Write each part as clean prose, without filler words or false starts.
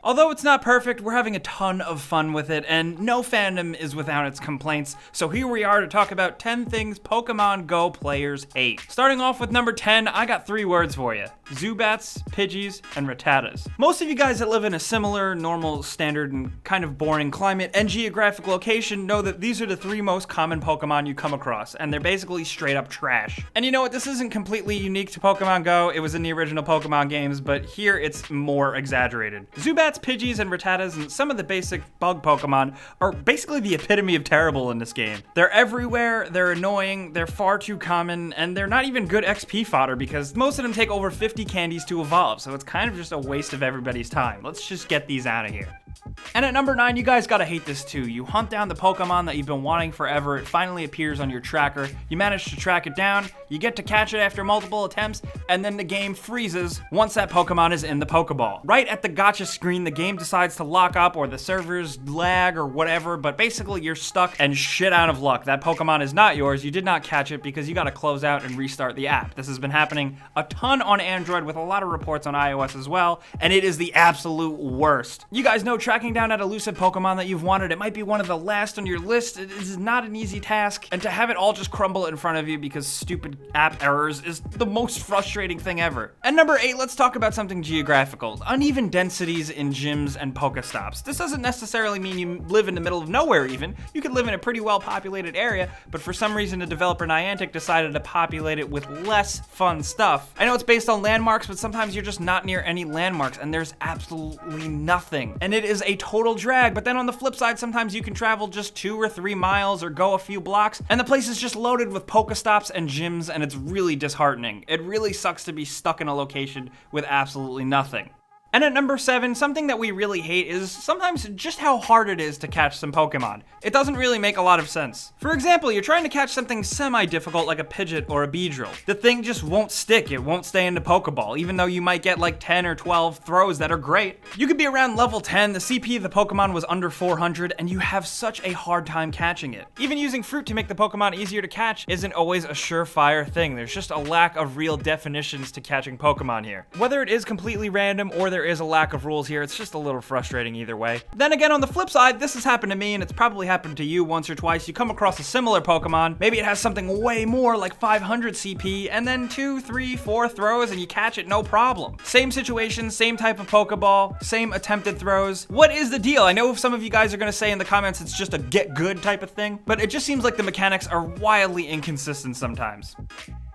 Although it's not perfect, we're having a ton of fun with it, and no fandom is without its complaints, so here we are to talk about 10 things Pokemon Go players hate. Starting off with number 10, I got 3 words for you. Zubats, Pidgeys, and Rattatas. Most of you guys that live in a similar, normal, standard, and kind of boring climate and geographic location know that these are the 3 most common Pokemon you come across, and they're basically straight up trash. And you know what, this isn't completely unique to Pokemon Go, it was in the original Pokemon games, but here it's more exaggerated. Zubats, Pidgeys, and Rattatas, and some of the basic bug Pokemon are basically the epitome of terrible in this game. They're everywhere, they're annoying, they're far too common, and they're not even good XP fodder because most of them take over 50 candies to evolve, so it's kind of just a waste of everybody's time. Let's just get these out of here. And at number 9, you guys gotta hate this too. You hunt down the Pokemon that you've been wanting forever, it finally appears on your tracker, you manage to track it down, you get to catch it after multiple attempts, and then the game freezes once that Pokemon is in the Pokeball. Right at the gotcha screen, the game decides to lock up or the servers lag or whatever, but basically you're stuck and shit out of luck. That Pokemon is not yours, you did not catch it because you gotta close out and restart the app. This has been happening a ton on Android with a lot of reports on iOS as well, and it is the absolute worst. You guys know tracking down that elusive Pokemon that you've wanted, it might be one of the last on your list. It is not an easy task, and to have it all just crumble in front of you because stupid app errors is the most frustrating thing ever. And number 8, let's talk about something geographical. Uneven densities in gyms and Pokestops. This doesn't necessarily mean you live in the middle of nowhere even. You could live in a pretty well populated area, but for some reason the developer Niantic decided to populate it with less fun stuff. I know it's based on landmarks, but sometimes you're just not near any landmarks and there's absolutely nothing. And it is a total drag, but then on the flip side, sometimes you can travel just 2 or 3 miles or go a few blocks, and the place is just loaded with Pokestops and gyms, and it's really disheartening. It really sucks to be stuck in a location with absolutely nothing. And at number 7, something that we really hate is sometimes just how hard it is to catch some Pokemon. It doesn't really make a lot of sense. For example, you're trying to catch something semi-difficult like a Pidgeot or a Beedrill. The thing just won't stick, it won't stay in the Pokeball, even though you might get like 10 or 12 throws that are great. You could be around level 10, the CP of the Pokemon was under 400, and you have such a hard time catching it. Even using fruit to make the Pokemon easier to catch isn't always a surefire thing. There's just a lack of real definitions to catching Pokemon here. Whether it is completely random or there is a lack of rules here, it's just a little frustrating either way. Then again, on the flip side, this has happened to me and it's probably happened to you once or twice. You come across a similar Pokemon, maybe it has something way more like 500 CP, and then 2, 3, 4 throws and you catch it no problem. Same situation, same type of Pokeball, same attempted throws. What is the deal? I know some of you guys are gonna say in the comments it's just a get good type of thing, but it just seems like the mechanics are wildly inconsistent sometimes.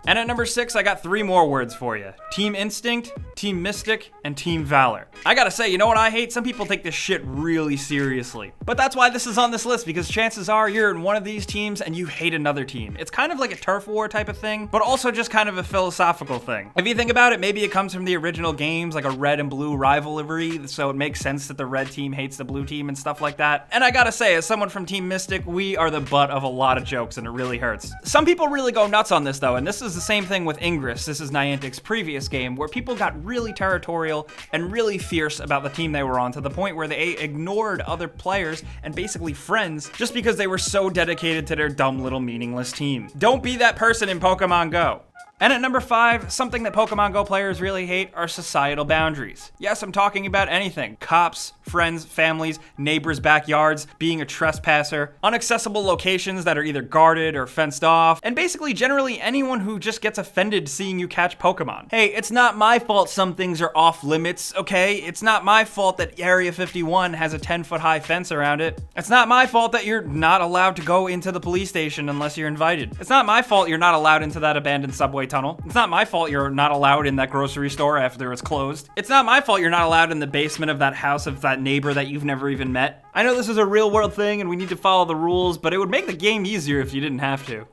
And at number 6, I got 3 more words for you. Team Instinct, Team Mystic, and Team Valor. I gotta say, you know what I hate? Some people take this shit really seriously. But that's why this is on this list, because chances are you're in one of these teams and you hate another team. It's kind of like a turf war type of thing, but also just kind of a philosophical thing. If you think about it, maybe it comes from the original games, like a red and blue rivalry, so it makes sense that the red team hates the blue team and stuff like that. And I gotta say, as someone from Team Mystic, we are the butt of a lot of jokes and it really hurts. Some people really go nuts on this though, and this is the same thing with Ingress. This is Niantic's previous game, where people got really territorial and really fierce about the team they were on, to the point where they ignored other players and basically friends just because they were so dedicated to their dumb little meaningless team. Don't be that person in Pokemon Go. And at number 5, something that Pokemon Go players really hate are societal boundaries. Yes, I'm talking about anything. Cops, friends, families, neighbors' backyards, being a trespasser, inaccessible locations that are either guarded or fenced off, and basically generally anyone who just gets offended seeing you catch Pokemon. Hey, it's not my fault some things are off limits, okay? It's not my fault that Area 51 has a 10-foot high fence around it. It's not my fault that you're not allowed to go into the police station unless you're invited. It's not my fault you're not allowed into that abandoned subway tunnel. It's not my fault you're not allowed in that grocery store after it's closed. It's not my fault you're not allowed in the basement of that house of that neighbor that you've never even met. I know this is a real world thing and we need to follow the rules, but it would make the game easier if you didn't have to.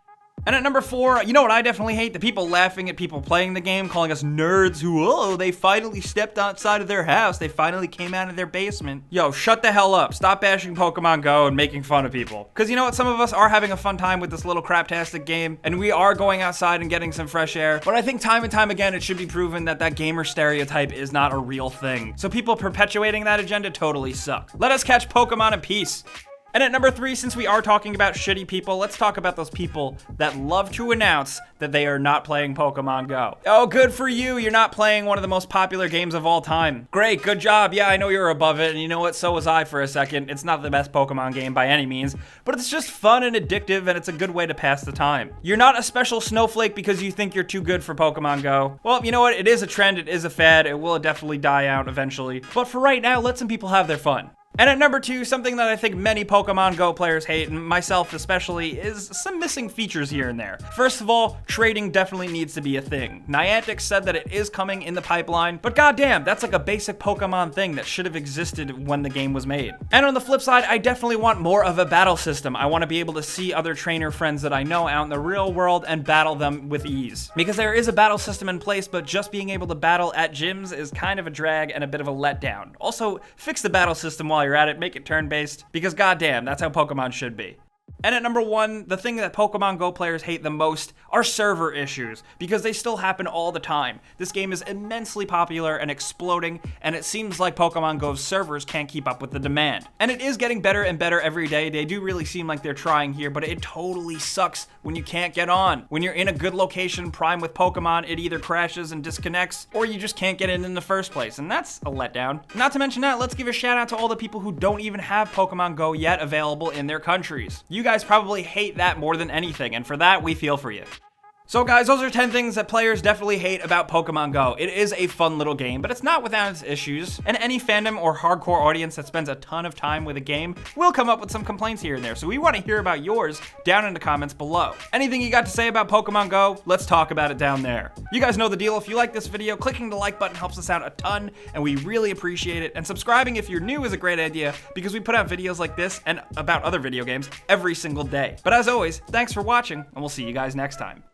And at number 4, you know what I definitely hate? The people laughing at people playing the game, calling us nerds who, oh, they finally stepped outside of their house. They finally came out of their basement. Yo, shut the hell up. Stop bashing Pokemon Go and making fun of people. Because you know what? Some of us are having a fun time with this little craptastic game, and we are going outside and getting some fresh air. But I think time and time again, it should be proven that that gamer stereotype is not a real thing. So people perpetuating that agenda totally suck. Let us catch Pokemon in peace. And at number 3, since we are talking about shitty people, let's talk about those people that love to announce that they are not playing Pokemon Go. Oh, good for you. You're not playing one of the most popular games of all time. Great, good job. Yeah, I know you're above it. And you know what? So was I for a second. It's not the best Pokemon game by any means, but it's just fun and addictive, and it's a good way to pass the time. You're not a special snowflake because you think you're too good for Pokemon Go. Well, you know what? It is a trend. It is a fad. It will definitely die out eventually. But for right now, let some people have their fun. And at number 2, something that I think many Pokemon Go players hate, and myself especially, is some missing features here and there. First of all, trading definitely needs to be a thing. Niantic said that it is coming in the pipeline, but goddamn, that's like a basic Pokemon thing that should have existed when the game was made. And on the flip side, I definitely want more of a battle system. I want to be able to see other trainer friends that I know out in the real world and battle them with ease. Because there is a battle system in place, but just being able to battle at gyms is kind of a drag and a bit of a letdown. Also, fix the battle system while you're at it, make it turn-based, because goddamn, that's how Pokemon should be. And at number 1, the thing that Pokemon Go players hate the most are server issues, because they still happen all the time. This game is immensely popular and exploding, and it seems like Pokemon Go's servers can't keep up with the demand. And it is getting better and better every day. They do really seem like they're trying here, but it totally sucks when you can't get on. When you're in a good location, prime with Pokemon, it either crashes and disconnects, or you just can't get in the first place, and that's a letdown. Not to mention that, let's give a shout out to all the people who don't even have Pokemon Go yet available in their countries. You guys probably hate that more than anything, and for that, we feel for you. So guys, those are 10 things that players definitely hate about Pokemon Go. It is a fun little game, but it's not without its issues. And any fandom or hardcore audience that spends a ton of time with a game will come up with some complaints here and there. So we want to hear about yours down in the comments below. Anything you got to say about Pokemon Go, let's talk about it down there. You guys know the deal. If you like this video, clicking the like button helps us out a ton, and we really appreciate it. And subscribing if you're new is a great idea, because we put out videos like this and about other video games every single day. But as always, thanks for watching, and we'll see you guys next time.